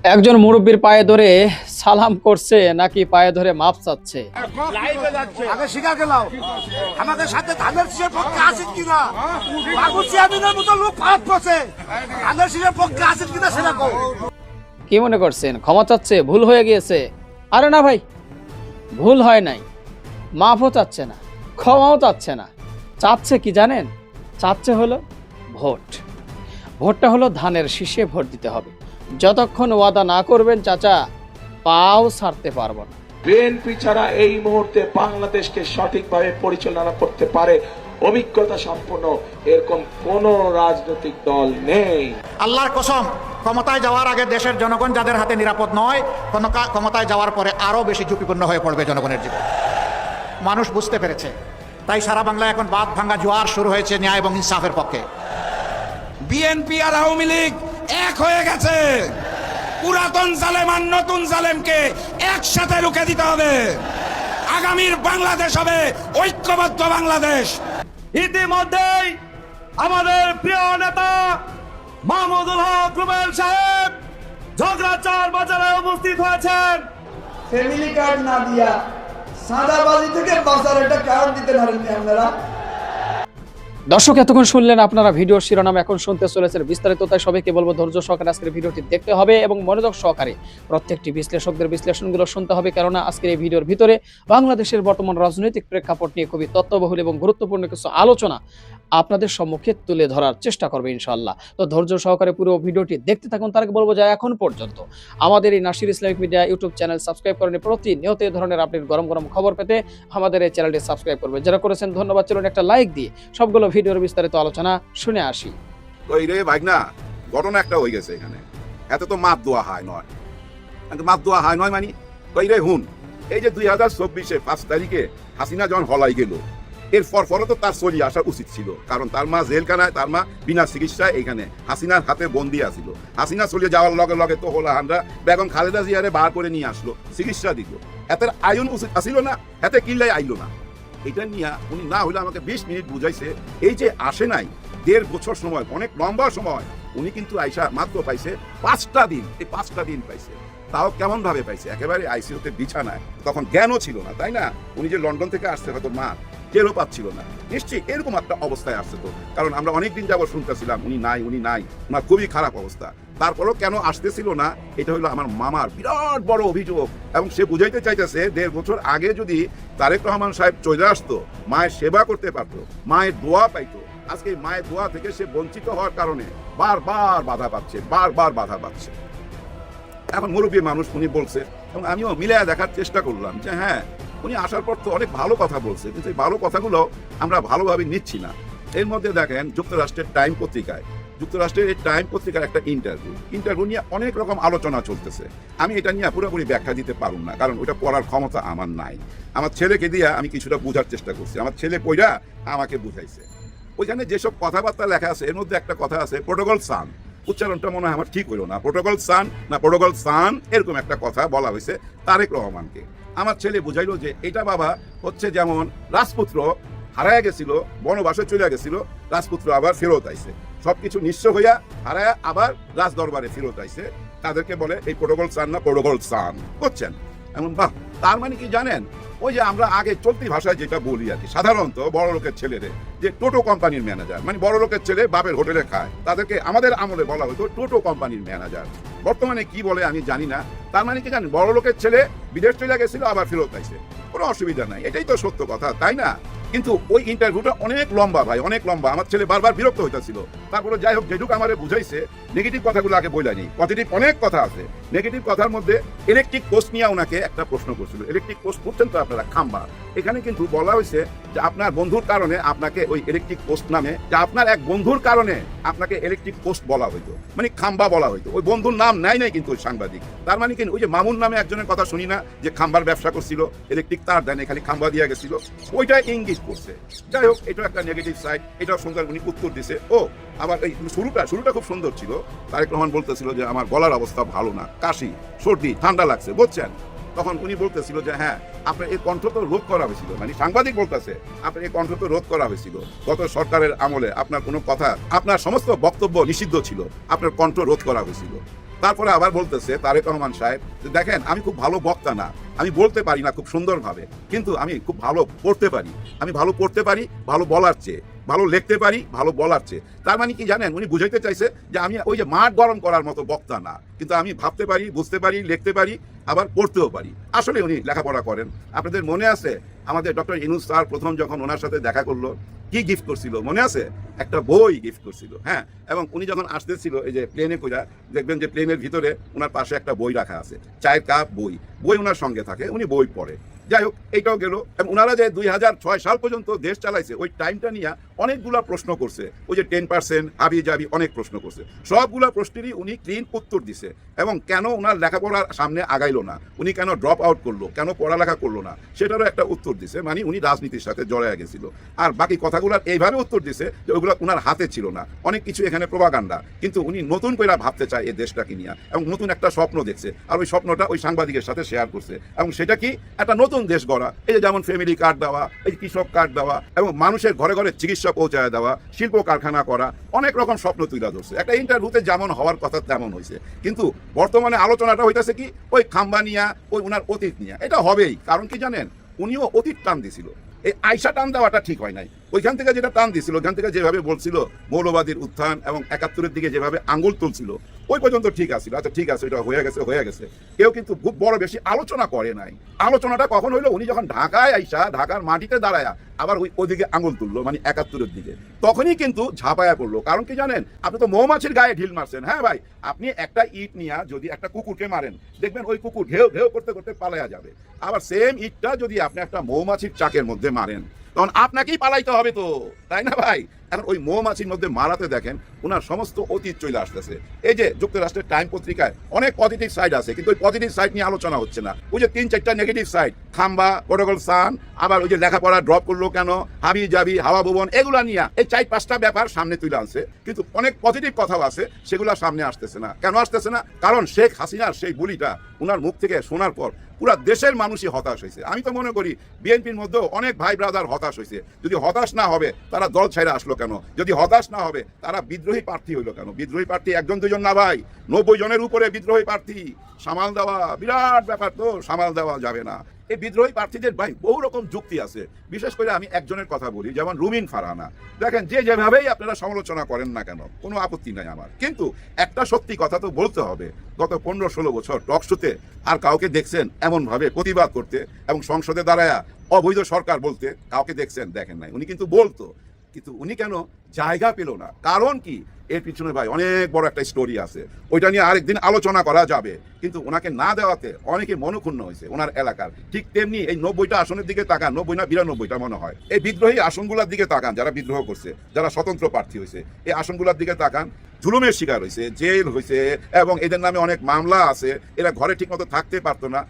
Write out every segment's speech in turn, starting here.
একজন মুরব্বীর পায়ে ধরে সালাম করছে নাকি পায়ে ধরে মাপ চাচ্ছে? আগে স্বীকার করলাম আমাদের সাথে ধানের শীষের পক্ষে আছেন কিনা, বাবুল চেয়ারম্যানের মতো লোক ফারাক করছে, ধানের শীষের পক্ষে আছেন কিনা সেটা কও। কি মনে করছেন ক্ষমা চাচ্ছে, ভুল হয়ে গিয়েছে? আরে না ভাই, ভুল হয় নাই, মাফও চাচ্ছে না, ক্ষমাও চাচ্ছে না, চাচ্ছে কি জানেন? চাচ্ছে হলো ভোট। ভোটটা হলো ধানের শীষে ভোট দিতে হবে। যতক্ষণ ওয়াদা না করবেন চাচা, পাও ছাড়তে পারবো না। বিএনপি ছাড়া এই মুহূর্তে বাংলাদেশকে সঠিকভাবে পরিচালনা করতে পারে অভিজ্ঞতা সম্পন্ন এরকম কোন রাজনৈতিক দল নেই। আল্লাহর কসম, ক্ষমতায় যাওয়ার আগে দেশের জনগণ যাদের হাতে নিরাপদ নয়, ক্ষমতায় যাওয়ার পরে আরো বেশি ঝুঁকিপূর্ণ হয়ে পড়বে জনগণের জীবন। মানুষ বুঝতে পেরেছে, তাই সারা বাংলায় এখন বাঁধ ভাঙা জোয়ার শুরু হয়েছে ন্যায় এবং ইনসাফের পক্ষে। বিএনপি আর আওয়ামী লীগ এক হয়ে গেছে। পুরাতন জালেম আর নতুন জালেমকে একসাথে রুখে দিতে হবে। আগামীর বাংলাদেশ হবে ঐক্যবদ্ধ বাংলাদেশ। ইতিমধ্যেই আমাদের প্রিয় নেতা মাহমুদুল হক রুবেল সাহেব ঝগড়াচার বাজারে উপস্থিত হয়েছেন। ফ্যামিলি কার্ড না দিয়া সাদাবাজি থেকে বাজার একটা কার্ড দিতে পারেননি আপনারা। দর্শক এতক্ষণ শুনলেন আপনারা ভিডিওর শিরোনাম, এখন শুনতে চলেছেন বিস্তারিত। তাই সবাইকে বলবো ধৈর্য সহকারে আজকের ভিডিওটি দেখতে হবে এবং মনোযোগ সহকারে প্রত্যেকটি বিশ্লেষকদের বিশ্লেষণগুলো শুনতে হবে, কেননা আজকের এই ভিডিওর ভিতরে বাংলাদেশের বর্তমান রাজনৈতিক প্রেক্ষাপট নিয়ে খুবই তথ্যবহুল এবং গুরুত্বপূর্ণ কিছু আলোচনা আপনাদের সম্মুখে তুলে ধরার চেষ্টা করবে ইনশাআল্লাহ। তো ধৈর্য সহকারে পুরো ভিডিওটি দেখতে থাকুন। তার আগে বলবো যে এখন পর্যন্ত আমাদের এই Nasir Islamic media YouTube channel subscribe করেন, প্রতিনিয়ত এই ধরনের আপডেট গরম গরম খবর পেতে আমাদের এই চ্যানেলটি সাবস্ক্রাইব করবে। যারা করেছেন ধন্যবাদ। চলুন একটা লাইক দিয়ে সবগুলো ভিডিওর বিস্তারিত আলোচনা শুনে আসি। ওই রে ভাগনা, ঘটনা একটা হয়ে গেছে এখানে। এত তো মাপ দোয়া হয় নয়, মাপ দোয়া হয় নয় মানে ওই রে হুন, এই যে 2024 5 তারিখে হাসিনা যখন হলাই গেল, এর পরে তো তার চলে আসা উচিত ছিল, কারণ তার মা জেলখানায়, তার মা বিনা চিকিৎসায় এখানে হাসিনার হাতে বন্দি আছিল। হাসিনা চলে যাওয়ার লগে লগে তো হলো আমরা বেগম খালেদা জিয়ারে বার করে নিয়ে আসলো, চিকিৎসা দিল। এতের আয়ন উচিত আসিল না, এতে কিল্লাই আইলো না। এটা নিয়ে উনি না হলে আমাকে 20 মিনিট বুঝাইছে। এই যে আসে নাই 1.5 বছর সময়, অনেক লম্বা সময়, উনি কিন্তু আইসা মাত্র পাইছে 5টা দিন। এই 5টা দিন পাইছে, তাও কেমন ভাবে পাইছে? একেবারে আইসিইউতে বিছানায়, তখন জ্ঞানও ছিল না, তাই না? উনি যে লন্ডন থেকে আসছে, হয়তো মা টেরও পাচ্ছিল না, নিশ্চয়ই এরকম একটা অবস্থায় আসছে। তো কারণ আমরা অনেকদিন যাবো শুনতেছিলাম উনি নাই, ওনার খুবই খারাপ অবস্থা। তারপরেও কেন আসতেছিল না, এটা হলো আমার মামার বিরাট বড় অভিযোগ। এবং সে বুঝাইতে চাইতেছে 1.5 বছর আগে যদি তারেক রহমান সাহেব চলে আসতো, মায়ের সেবা করতে পারতো, মায়ের দোয়া পাইতো। আজকে মায়ের দোয়া থেকে সে বঞ্চিত হওয়ার কারণে বারবার বাধা পাচ্ছে। এখন মুরব্বী মানুষ, উনি বলছে, এবং আমিও মিলাইয়া দেখার চেষ্টা করলাম যে হ্যাঁ, উনি আসার পর তো অনেক ভালো কথা বলছে, কিন্তু এই ভালো কথাগুলো আমরা ভালোভাবে নিচ্ছি না। এর মধ্যে দেখেন যুক্তরাষ্ট্রের টাইম পত্রিকার একটা ইন্টারভিউ নিয়ে অনেক রকম আলোচনা চলতেছে। আমি এটা নিয়ে পুরোপুরি ব্যাখ্যা দিতে পারুম না, কারণ ওটা পড়ার ক্ষমতা আমার নাই। আমার ছেলেকে দিয়ে আমি কিছুটা বোঝার চেষ্টা করছি, আমার ছেলে পড়া আমাকে বুঝাইছে। ওইখানে যেসব কথাবার্তা লেখা আছে, এর মধ্যে একটা কথা আছে প্রোটোকল সান, উচ্চারণটা মনে হয় আমার ঠিক হইল না, প্রোটোকল সান এরকম একটা কথা বলা হয়েছে তারেক রহমানকে। আমার ছেলে বুঝাইলো যে এটা বাবা হচ্ছে যেমন রাজপুত্র হারায়া গেছিল, বনবাসে চলে গেছিল, রাজপুত্র আবার ফেরত আইছে, সবকিছু নিঃস্ব হইয়া হারায়া আবার রাজ দরবারে ফেরত আইছে, তাদেরকে বলে এই প্রোটোকল সান করছেন এমন। বাহ, তার মানে কি জানেন, ওই যে আমরা আগে চলতি ভাষায় যেটা বলি আর কি, সাধারণত বড় লোকের ছেলেরে যে টোটো কোম্পানির ম্যানেজার, মানে বড় লোকের ছেলে বাপের হোটেলে খায়, তাদেরকে আমাদের আমলে বলা হতো টোটো কোম্পানির ম্যানেজার। বর্তমানে কি বলে আমি জানি না। তার মানে কি জানেন, বড় লোকের ছেলে বিদেশ চলে গেছিল, আবার ফেরত আইছে, কোনো অসুবিধা নাই, এটাই তো সত্য কথা, তাই না? কিন্তু ওই ইন্টারভিউটা অনেক লম্বা ভাই, অনেক লম্বা। আমার ছেলে বারবার বিরক্ত হইতেছিল। তারপরে যাই হোক, যেটুকু আমারে বুঝাইছে, নেগেটিভ কথাগুলো আগে বইলানি, পজিটিভ অনেক কথা আছে। নেগেটিভ কথার মধ্যে ইলেকট্রিক পোস্ট নিয়ে ওনাকে একটা প্রশ্ন করছিল। ইলেকট্রিক পোস্ট বুঝছেন তো আপনারা, খাম্বা। এখানে কিন্তু বলা হয়েছে যে আপনার বন্ধুর কারণে আপনাকে ওই ইলেকট্রিক পোস্ট নামে, যে আপনার এক বন্ধুর কারণে আপনাকে ইলেকট্রিক পোস্ট বলা হইতো, মানে খাম্বা বলা হইতো। ওই বন্ধুর নাম নাই কিন্তু ওই সাংবাদিক। তার মানে কিন্তু ওই যে মামুন নামে একজনের কথা শুনি না, যে খাম্বার ব্যবসা করছিল, ইলেকট্রিক তার দেয় খালি খাম্বা দিয়ে গেছিল, ওইটা ইঙ্গিত করছে। যাই হোক, এটা একটা নেগেটিভ সাইড, এটাও সুন্দর উনি উত্তর দিছে। ও আবার এই শুরুটা খুব সুন্দর ছিল। তারেক রহমান বলতেছিল যে আমার গলার অবস্থা ভালো না, কাশি, সর্দি, ঠান্ডা লাগছে, বুঝছেন? তখন উনি বলতেছিল যে হ্যাঁ, আপনার এই কণ্ঠ তো রোধ করা হয়েছিল, মানে সাংবাদিক বলতেছে আপনার এই কণ্ঠ তো রোধ করা হয়েছিল গত সরকারের আমলে, আপনার কোনো কথা, আপনার সমস্ত বক্তব্য নিষিদ্ধ ছিল, আপনার কণ্ঠ রোধ করা হয়েছিল। তারপরে আবার বলতেছে তারেক রহমান সাহেব যে দেখেন আমি খুব ভালো বক্তা না, আমি বলতে পারি না খুব সুন্দরভাবে, কিন্তু আমি খুব ভালো পড়তে পারি, আমি ভালো পড়তে পারি ভালো বলার চেয়ে, ভালো লিখতে পারি ভালো বলার চেয়ে। তার মানে কি জানেন, উনি বুঝাইতে চাইছে যে আমি ওই যে মাঠ গরম করার মতো বক্তা না, কিন্তু আমি ভাবতে পারি, বুঝতে পারি, লিখতে পারি, আবার পড়তেও পারি। আসলে উনি লেখাপড়া করেন। আপনাদের মনে আছে আমাদের ডক্টর ইউনূস স্যার প্রথম যখন ওনার সাথে দেখা করলো কি গিফট করছিল মনে আছে? একটা বই গিফট করছিল। হ্যাঁ, এবং উনি যখন আসতেছিল এই যে প্লেনে কইরা, দেখবেন যে প্লেনের ভিতরে ওনার পাশে একটা বই রাখা আছে, চায়ের কাপ, বই ওনার সঙ্গে থাকে, উনি বই পড়ে। যাই হোক, এইটাও গেল। এবং ওনারা যে 2006 সাল পর্যন্ত দেশ চালাইছে ওই টাইমটা নিয়ে অনেকগুলা প্রশ্ন করছে, ওই যে 10% হাবি জাবি অনেক প্রশ্ন করছে, সবগুলা প্রশ্নেরই উনি ক্লিন উত্তর দিছে। এবং কেন ওনার লেখাপড়ার সামনে আগাইলো না, উনি কেন ড্রপ আউট করলো, কেন পড়ালেখা করলো না, সেটারও একটা উত্তর দিছে। মানে উনি রাজনীতির সাথে জড়ায় গেছিল। আর বাকি কথাগুলোর এইভাবে উত্তর দিছে যে ওইগুলো ওনার হাতে ছিল না। অনেক কিছু এখানে প্রোপাগান্ডা, কিন্তু উনি নতুন করে ভাবতে চায় এই দেশটাকে নিয়ে, এবং নতুন একটা স্বপ্ন দেখছে। আর ওই স্বপ্নটা ওই সাংবাদিকের সাথে শেয়ার করছে। এবং সেটা কি একটা নতুন দেশ গড়া, এই যে যেমন ফ্যামিলি কার্ড দেওয়া, এই কৃষক কার্ড দেওয়া, এবং মানুষের ঘরে ঘরে চিকিৎসা পৌঁছায় দেওয়া, শিল্প কারখানা করা, অনেক রকম স্বপ্ন তুলে ধরছে। একটা ইন্টারভিউতে যেমন হওয়ার কথা তেমন হয়েছে। কিন্তু বর্তমানে আলোচনাটা হইতেছে কি ওই খাম্বা নিয়া, ওই উনার অতীত নিয়ে। এটা হবেই, কারণ কি জানেন, উনিও অতীত টান দিছিল। এই আয়সা টান দেওয়াটা ঠিক হয় নাই। ওইখান থেকে যেটা টান দিছিল, ওইখান থেকে যেভাবে বলছিল মৌলবাদীর উত্থান এবং 71-এর দিকে যেভাবে আঙুল তুলছিল, ওই পর্যন্ত ঠিক আছিল। আচ্ছা ঠিক আছে, এটা হয়ে গেছে। কেউ কিন্তু খুব বড় বেশি আলোচনা করে নাই। আলোচনাটা কখন হইলো, উনি যখন ঢাকায় আইসা ঢাকার মাটিতে দাঁড়ায়া আবার ওইদিকে আঙুল তুললো, মানে 71-এর দিকে, তখনই কিন্তু ঝাঁপায়া পড়লো। কারণ কি জানেন, আপনি তো মৌমাছির গায়ে ঢিল মারছেন। হ্যাঁ ভাই, আপনি একটা ইট নিয়ে যদি একটা কুকুরকে মারেন, দেখবেন ওই কুকুর ঘেউ ঘেউ করতে করতে পালায়া যাবে। আবার সেম ইটটা যদি আপনি একটা মৌমাছির চাকের মধ্যে মারেন, তখন আপনাকেই পালাইতে হবে তো, তাই না ভাই? এখন ওই মৌমাছির মধ্যে মারাতে দেখেন ওনার সমস্ত অতীত চলে আসতেছে। এই যে যুক্তরাষ্ট্রের টাইম পত্রিকায় অনেক পজিটিভ সাইড আছে, কিন্তু ওই পজিটিভ সাইড নিয়ে আলোচনা হচ্ছে না। ওই যে 3-4টা নেগেটিভ সাইড, খাম্বা, প্রটোকল সান, আবার ওই যে লেখাপড়া ড্রপ করলো কেন, হাবি জাবি, হাওয়া ভবন, এগুলা নিয়ে এই 4-5টা ব্যাপার সামনে তুলে আনছে। কিন্তু অনেক পজিটিভ কথাও আছে, সেগুলা সামনে আসতেছে না। কেন আসতেছে না? কারণ শেখ হাসিনার সেই বুলিটা ওনার মুখ থেকে শোনার পর পুরা দেশের মানুষই হতাশ হয়েছে। আমি তো মনে করি বিএনপির মধ্যেও অনেক ভাই ব্রাদার হতাশ হয়েছে। যদি হতাশ না হবে তারা দল ছেড়ে আসলো কেন? যদি হতাশ না হবে তারা বিদ্রোহী প্রার্থী হইলো কেন? বিদ্রোহী প্রার্থী 1-2 জন না ভাই, 90 জনের উপরে বিদ্রোহী প্রার্থী। সামাল দেওয়া বিরাট ব্যাপার, তো সামাল দেওয়া যাবে না। এই বিদ্রোহী প্রার্থীদের ভাই বহু রকম যুক্তি আছে। বিশেষ করে আমি একজনের কথা বলি, যেমন রুমিন ফারহানা। দেখেন, যে যেভাবেই আপনারা সমালোচনা করেন না কেন, কোনো আপত্তি নাই আমার, কিন্তু একটা সত্যি কথা তো বলতে হবে। গত 15-16 বছর টকশোতে আর কাউকে দেখছেন এমনভাবে প্রতিবাদ করতে এবং সংসদে দাঁড়ায়া অবৈধ সরকার বলতে কাউকে দেখছেন? দেখেন নাই। উনি কিন্তু বলতো, কিন্তু উনি কেন জায়গা পেল না? কারণ কি? এর পিছনে ভাই অনেক বড় একটা স্টোরি আছে, ওইটা নিয়ে আরেকদিন আলোচনা করা যাবে। কিন্তু ওনাকে না দেওয়াতে অনেকে মনক্ষুণ্ণ হয়েছে ওনার এলাকার। ঠিক তেমনি এই 90টা আসনের দিকে তাকান, 90 না 92টা মনে হয়, এই বিদ্রোহী আসনগুলোর দিকে তাকান, যারা বিদ্রোহ করছে, যারা স্বতন্ত্র প্রার্থী হয়েছে, এই আসনগুলোর দিকে তাকান। জুলুমের শিকার হয়েছে, জেল হয়েছে, এবং এদের নামে অনেক মামলা আছে। এরা ঘরে ঠিকমতো থাকতে পারতো না।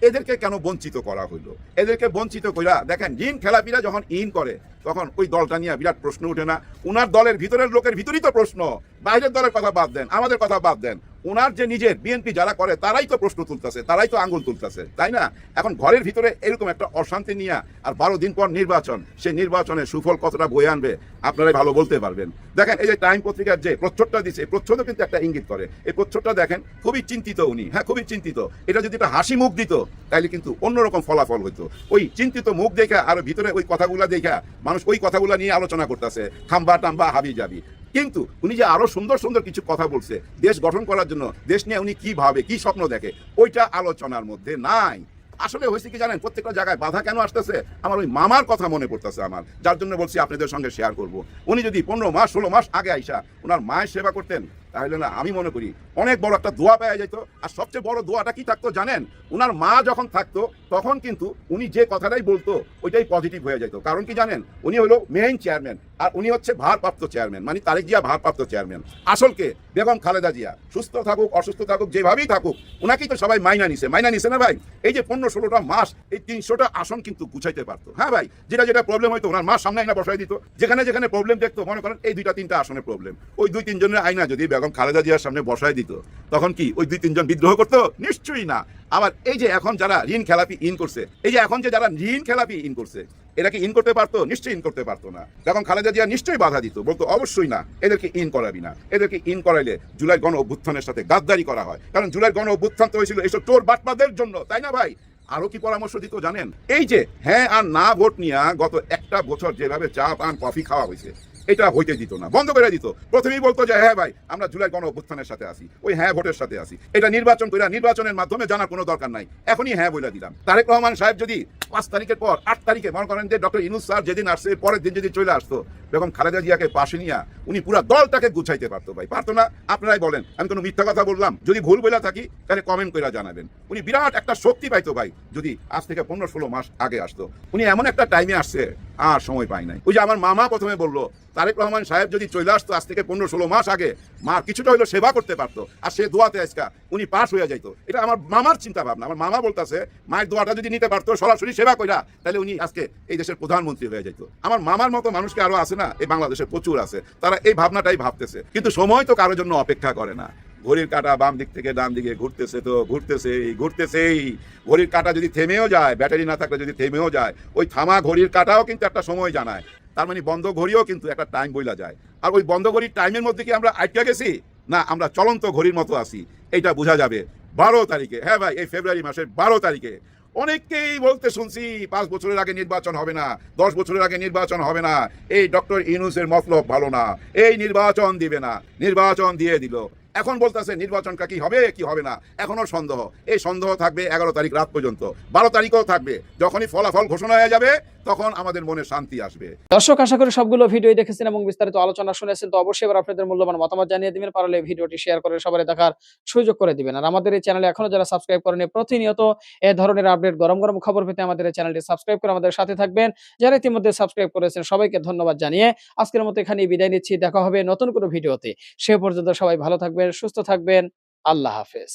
এদেরকে কেন বঞ্চিত করা হইলো? এদেরকে বঞ্চিত কইরা দেখেন, ঋণ খেলাপিরা যখন ইন করে তখন ওই দলটা নিয়ে বিরাট প্রশ্ন উঠে না? উনার দলের ভিতরের লোকের ভিতরই তো প্রশ্ন, বাইরের দলের কথা বাদ দেন, আমাদের কথা বাদ দেন। ওনার যে নিজের বিএনপি যারা করে তারাই তো প্রশ্ন তুলতেছে, তারাই তো আঙ্গুল তুলতেছে, তাই না? এখন ঘরের ভিতরে এরকম একটা অশান্তি নিয়ে আর 12 দিন পর নির্বাচন, সেই নির্বাচনে সুফল কতটা বয়ে আনবে আপনারাই ভালো বলতে পারবেন। দেখেন, এই যে টাইম পত্রিকার যে প্রচ্ছদটা দিচ্ছে, এই প্রচ্ছদও কিন্তু একটা ইঙ্গিত করে। এই প্রচ্ছদটা দেখেন, খুবই চিন্তিত উনি। হ্যাঁ, খুবই চিন্তিত। এটা যদি একটা হাসি মুখ দিত তাইলে কিন্তু অন্যরকম ফলাফল হইতো। ওই চিন্তিত মুখ দেখা আর ভিতরে ওই কথাগুলা দেখা মানুষ ওই কথাগুলা নিয়ে আলোচনা করতেছে, খাম্বা টাম্বা হাবি যাবি। কিন্তু উনি যে আরো সুন্দর সুন্দর কিছু কথা বলছে দেশ গঠন করার জন্য, দেশ নিয়ে উনি কি ভাবে, কি স্বপ্ন দেখে, ওইটা আলোচনার মধ্যে নাই। আসলে হয়েছে কি জানেন, প্রত্যেকটা জায়গায় বাধা কেন আসতেছে? আমার ওই মামার কথা মনে পড়তেছে আমার, যার জন্য বলছি আপনাদের সঙ্গে শেয়ার করব। উনি যদি 15 মাস 16 মাস আগে আইসা ওনার মায়ের সেবা করতেন, তাহলে না আমি মনে করি অনেক বড় একটা দোয়া পাওয়া যেত। আর সবচেয়ে বড় দোয়াটা কি থাকতো জানেন? ওনার মা যখন থাকতো তখন কিন্তু উনি যে কথাটাই বলতো ওইটাই পজিটিভ হয়ে যেত। কারণ কি জানেন, উনি হলো মেইন চেয়ারম্যান, আর উনি হচ্ছে ভারপ্রাপ্ত চেয়ারম্যান, মানে তারেক জিয়া ভারপ্রাপ্ত চেয়ারম্যান। আসলকে বেগম খালেদা জিয়া সুস্থ থাকুক অসুস্থ থাকুক যেভাবেই থাকুক, ওনাকেই তো সবাই মাইনা নিছে না ভাই? এই যে 15-16টা মাস, এই 300টা আসন কিন্তু গুছাইতে পারতো। হ্যাঁ ভাই, যেটা যেটা প্রবলেম হয়তো ওনার মা সামনে আইনা বসাই দিত। যেখানে যেখানে প্রবলেম দেখতো, মনে করেন এই 2-3টা আসনের প্রবলেম, ওই 2-3 জনের আইনা যদি বেগম খালেদা জিয়ার সামনে বসাই দিত, তখন কি ওই 2-3 জন বিদ্রোহ করতো? নিশ্চয়ই না। আবার এই যে এখন যারা ঋণ খেলাপি ইন করছে, এই যে এখন যে যারা ঋণ খেলাপি ইন করছে, এরা কি ইন করতে পারতো? নিশ্চয়ই ইন করতে পারতো না। এবং খালেদা জিয়া নিশ্চয়ই বাধা দিত, বলতো অবশ্যই না, এদেরকে ইন করাবি না। এদেরকে ইন করাইলে জুলাই গণ অভ্যুত্থানের সাথে গাদ্দারি করা হয়, কারণ জুলাই গণ অভ্যুত্থান তো হয়েছিল এইসব চোর বাটপাদের জন্য, তাই না ভাই? আরো কি পরামর্শ দিত জানেন? এই যে হ্যাঁ আর না ভোট নিয়ে গত একটা বছর যেভাবে চা পান কফি খাওয়া হয়েছে, এটা হইতে দিত না, বন্ধ করে দিত। প্রথমেই বলতো যে হ্যাঁ ভাই আমরা জুলাই গণ অভ্যুত্থানের সাথে আছি, ওই হ্যাঁ ভোটের সাথে আছি, এটা নির্বাচন করে নির্বাচনের মাধ্যমে জানার কোনো দরকার নাই, এখনই হ্যাঁ বলে দিলাম। তারেক রহমান সাহেব যদি 5 তারিখের পর 8 তারিখে মনে করেন যে ডক্টর ইউনূস স্যার যেদিন আসছে পরের দিন যদি চলে আসতো, বেগম খালেদা জিয়াকে পাশে নিয়ে উনি পুরো দলটাকে গুছাইতে পারতো ভাই, পারতো না? আপনারাই বলেন, আমি কোনো মিথ্যা কথা বললাম? যদি ভুল বলে থাকি তাহলে কমেন্ট করে জানাবেন। উনি বিরাট একটা শক্তি পাইতো ভাই যদি আজ থেকে 15-16 মাস আগে আসতো। উনি এমন একটা টাইমে আসছে আর সময় পাই নাই। ওই যে আমার মামা প্রথমে বললো তারেক রহমান সাহেব যদি চলে আসতো আজ থেকে 15-16 মাস আগে, মার কিছুটা হইলো সেবা করতে পারতো, আর সে দোয়াতে আজকা উনি পাশ হয়ে যাইতো। এটা আমার মামার চিন্তা ভাবনা। আমার মামা বলতেছে মায়ের দোয়াটা যদি নিতে পারতো সরাসরি সেবা কইরা, তাহলে উনি আজকে এই দেশের প্রধানমন্ত্রী হয়ে যাইতো। আমার মামার মতো মানুষকে আরো আছে না এই বাংলাদেশে, প্রচুর আছে, তারা এই ভাবনাটাই ভাবতেছে। কিন্তু সময় তো কারোর জন্য অপেক্ষা করে না। ঘড়ির কাঁটা বাম দিক থেকে ডান দিকে ঘুরতেছে, তো ঘুরতেছেই। ঘড়ির কাঁটা যদি থেমেও যায়, ব্যাটারি না থাকলে যদি থেমেও যায়, ওই থামা ঘড়ির কাঁটাও কিন্তু একটা সময় জানায়। তার মানে বন্ধ ঘড়িও কিন্তু একটা টাইম বইলা যায়। আর ওই বন্ধ ঘড়ির টাইমের মধ্যে কি আমরা আটকে গেছি, না আমরা চলন্ত ঘড়ির মতো আছি, এইটা বোঝা যাবে 12 তারিখে। হ্যাঁ ভাই, এই ফেব্রুয়ারি মাসের 12 তারিখে। অনেককেই বলতে শুনছি 5 বছরের আগে নির্বাচন হবে না, 10 বছরের আগে নির্বাচন হবে না, এই ডক্টর ইউনূসের মতলব ভালো না, এই নির্বাচন দিবে না। নির্বাচন দিয়ে দিল। এখন বলতেছে নির্বাচনটা কি হবে কি হবে না এখনো সন্দেহ। এই সন্দেহ থাকবে 11 তারিখ রাত পর্যন্ত, 12 তারিখও থাকবে। যখনই ফলাফল ঘোষণা হয়ে যাবে তখন আমাদের মনে শান্তি আসবে। দর্শক, আশা করি সবগুলো ভিডিও দেখেছেন এবং বিস্তারিত আলোচনা শুনেছেন। তো অবশ্যই এবার আপনাদের মূল্যবান মতামত জানিয়ে দিবেন, পারলে ভিডিওটি শেয়ার করে সবাই দেখার সুযোগ করে দিবেন। আর আমাদের এই চ্যানেলে এখনো যারা সাবস্ক্রাইব করেনি, প্রতিনিয়ত এই ধরনের আপডেট গরম গরম খবর পেতে আমাদের এই চ্যানেলটি সাবস্ক্রাইব করে আমাদের সাথে থাকবেন। যারা ইতিমধ্যে সাবস্ক্রাইব করেছেন সবাইকে ধন্যবাদ জানিয়ে আজকের মতো এখানেই বিদায় নিচ্ছি। দেখা হবে নতুন কোনো ভিডিওতে। সে পর্যন্ত সবাই ভালো থাকবেন, সুস্থ থাকবেন। আল্লাহ হাফেজ।